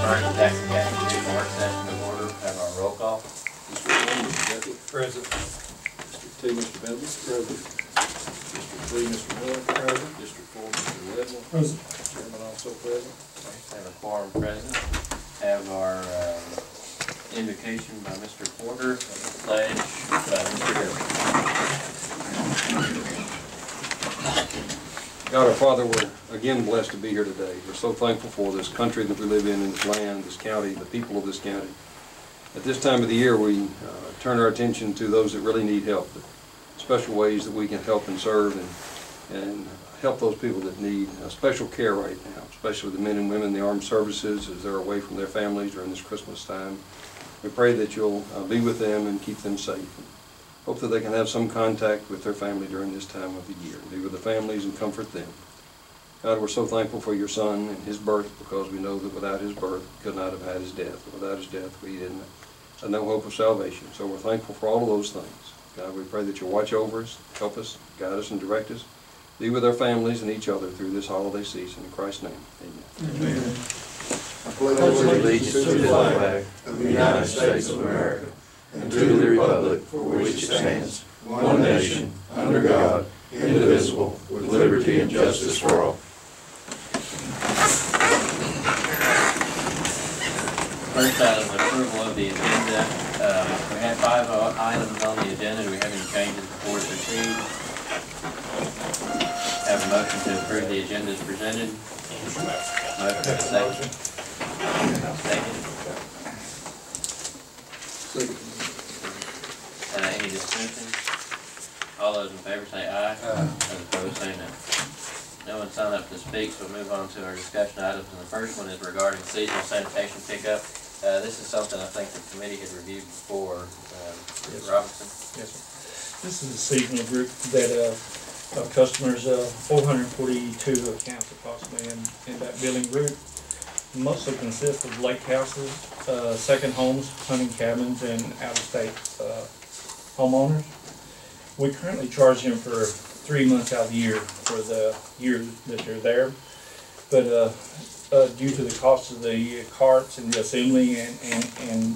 Burns Tax and Gas Commission work session to order. Have our roll call. District 1, Mr. Beckett. Present. District 2, Mr. Bentley. Present. District 3, Mr. Miller. Present. District 4, Mr. Ledwell. Present. Chairman also present. Have a quorum present. Have our invocation by Mr. Porter, pledge by Mr. Hill. God our Father, we're again blessed to be here today. We're so thankful for this country that we live in this land, this county, the people of this county. At this time of the year, we turn our attention to those that really need help, special ways that we can help and serve and help those people that need special care right now, especially the men and women in the armed services as they're away from their families during this Christmas time. We pray that you'll be with them and keep them safe. Hope that they can have some contact with their family during this time of the year. Be with the families and comfort them. God, we're so thankful for your Son and his birth, because we know that without his birth, we could not have had his death. Without his death, we didn't have no hope of salvation. So we're thankful for all of those things. God, we pray that you'll watch over us, help us, guide us, and direct us. Be with our families and each other through this holiday season. In Christ's name, amen. Amen. I pledge allegiance to the flag of the United States of America and to the republic for which it stands, one nation, under God, indivisible, with liberty and justice for all. First item, approval of the agenda. We have 5 items on the agenda. Do we have any changes before we proceed? Have a motion to approve the agenda as presented. Motion, second. Any discussion? All those in favor say aye. Those opposed say no. No one signed up to speak, so we'll move on to our discussion items. And the first one is regarding seasonal sanitation pickup. This is something I think the committee had reviewed before. Yes, Robinson? Yes, sir. This is a seasonal group that customers, 442 accounts approximately in that billing group. Mostly consists of lake houses, second homes, hunting cabins, and out-of-state homeowners. We currently charge them for 3 months out of the year for the year that they're there. But due to the cost of the carts and the assembly and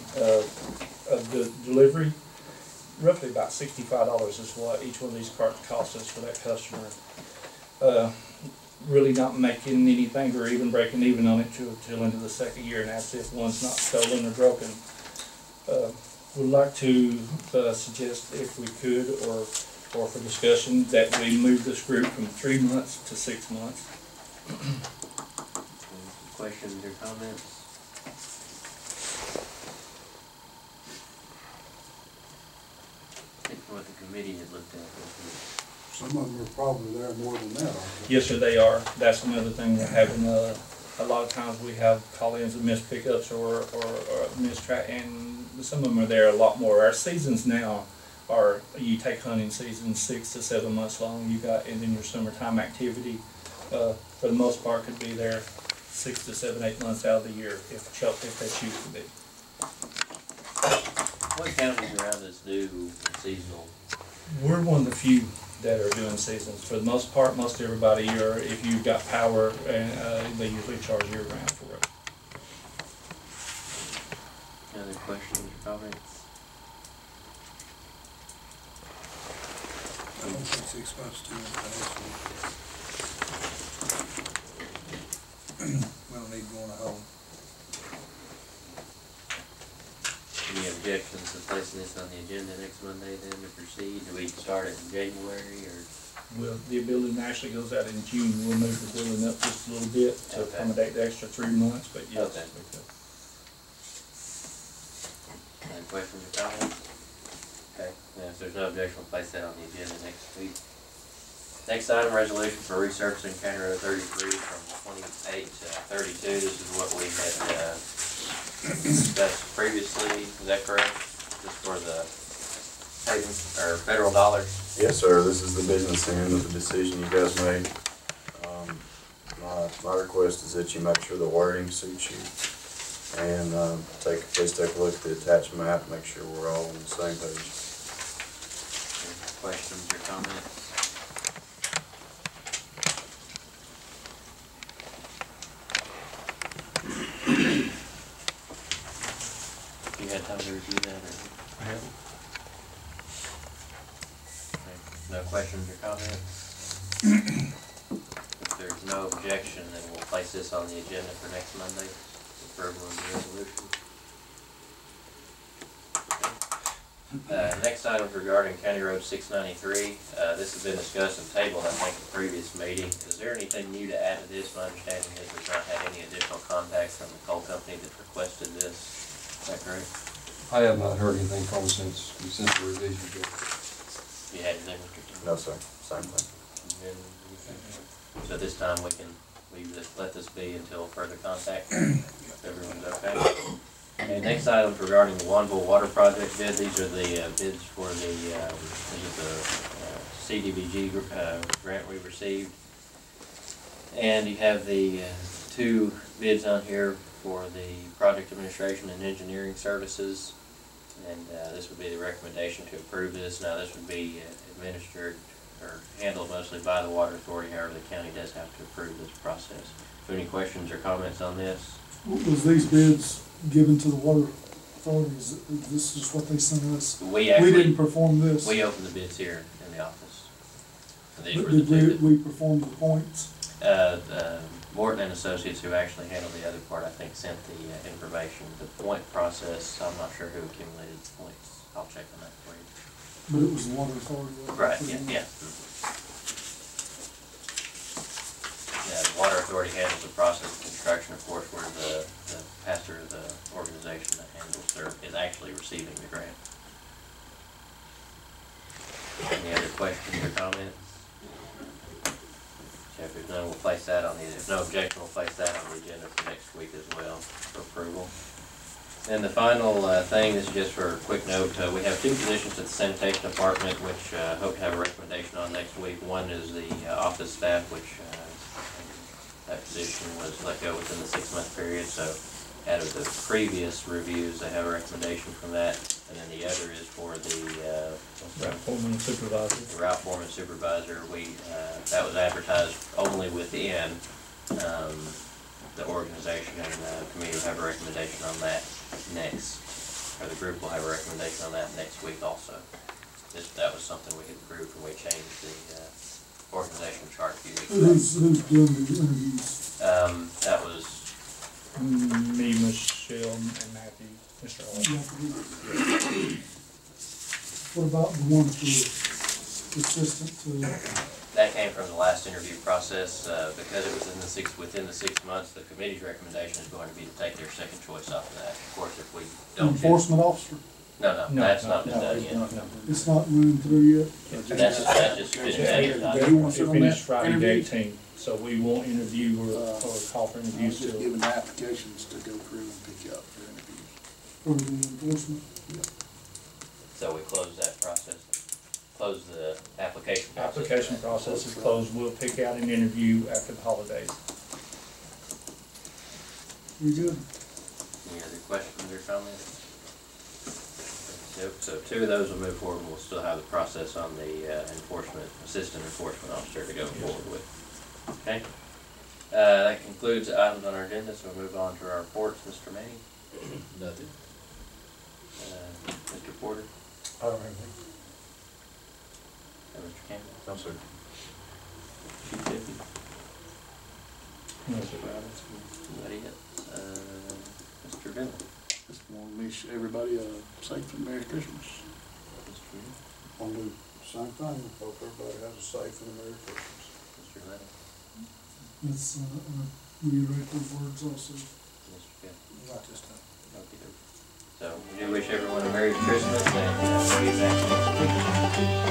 the delivery, roughly about $65 is what each one of these carts costs us for that customer. Really not making anything or even breaking even on it till into the second year, and that's if one's not stolen or broken. We'd like to suggest, if we could, or for discussion, that we move this group from 3 months to 6 months. Questions or comments? I think what the committee had looked at was Some of them are probably there more than that, aren't they? Yes, sir, they are. That's another thing that having a lot of times we have call-ins of missed pickups or missed track, and some of them are there a lot more. Our seasons now are, you take hunting seasons 6 to 7 months long. You got, and then your summertime activity for the most part could be there 6 to 7, 8 months out of the year if they choose to be. what counties around us do seasonal? We're one of the few that are doing seasons. For the most part, most everybody, or if you've got power, they usually charge year round for it. Any other questions or comments? I don't think 6 months too much. We don't need going to home. Any objections to placing this on the agenda next Monday then to proceed? Do we start it in January or? Well, the billing actually goes out in June. We'll move the billing up just a little bit to accommodate the extra 3 months, but yes. Okay. Any questions or comments? Okay, now if there's no objection, we'll place that on the agenda next week. Next item, resolution for resurfacing County Road 33 from 28 to 32. This is what we had discussed previously. Is that correct? Just for the federal dollars? Yes, sir. This is the business end of the decision you guys made. My request is that you make sure the wording suits you, and please take a look at the attached map. Make sure we're all on the same page. Any questions or comments? review that, or? I have it. No questions or comments? If there's no objection, then we'll place this on the agenda for next Monday, approval of the resolution. Next item regarding County Road 693. This has been discussed and tabled, I think, in the previous meeting. Is there anything new to add to this? My understanding is we've not had any additional contact from the coal company that requested this. Is that correct? I have not heard anything from them since the revision. You had anything, Mr. Kim? No, sir, same thing. So this time we can let this be until further contact, if everyone's okay. Okay, next item regarding the Wanville Water Project bid. These are the bids for the CDBG grant we received. And you have the two bids on here for the project administration and engineering services. And this would be the recommendation to approve this. Now, this would be administered or handled mostly by the Water Authority. However, the county does have to approve this process. So any questions or comments on this? Was these bids given to the water authority? Is this just what they sent us? We We didn't actually, perform this. we opened the bids here in the office. And these were Did the two that we perform the points? Morton and Associates, who actually handled the other part, I think, sent the information. The point process, I'm not sure who accumulated the points. I'll check on that for you. But it was the water authority. Right, yeah. Yeah, the Water Authority handles the process of construction, of course, where the pastor of the organization that handles is actually receiving the grant. Any other questions or comments? So if there's none, we'll place that on the, if no objection, we'll place that on the agenda for next week as well for approval. And the final thing, this is just for a quick note, we have two positions at the sanitation department, which hope to have a recommendation on next week. One is the office staff, which that position was let go within the 6-month period, so out of the previous reviews, they have a recommendation from that. And then the other is for the Route foreman supervisor. the route foreman supervisor. That was advertised only within the organization, and the committee will have a recommendation on that next, or the group will have a recommendation on that next week also. That was something we had approved when we changed the organizational chart a few weeks ago. Who's doing the interviews? That was, Me, Michelle, and Matthew, Mr. Owens. What about the one for assistant to, that came from the last interview process, because it was within the 6 months, the committee's recommendation is going to be to take their second choice off of that. Of course, if we don't. enforcement officer? No, that's not been done yet. It's not running through yet? That's just been It on finished that Friday the interview? 18th, so we won't interview or call for interviews Just till. giving the applications to go through and pick up for interviews. For the enforcement? So we close that process, close the application process. Application process is closed, we'll pick out an interview after the holidays. We good? Any other questions or comments? Yep, so two of those will move forward, and we'll still have the process on the assistant enforcement officer to go forward with. Okay? That concludes the items on our agenda, so we'll move on to our reports. Mr. Manning? Nothing. Mr. Porter? I don't have anything. And Mr. Campbell? No, sir. Chief Deputy? No, sir, that's Anybody else? Mr. Bennett? Just want to wish everybody a safe and Merry Christmas. Mr. Bennett? Want to do the same thing. Hope everybody has a safe and a Merry Christmas. Mr. Lennon? Let's, reiterate those words also. Mr. Campbell? Not this time. Okay. So we do wish everyone a Merry Christmas, and we'll be back next week.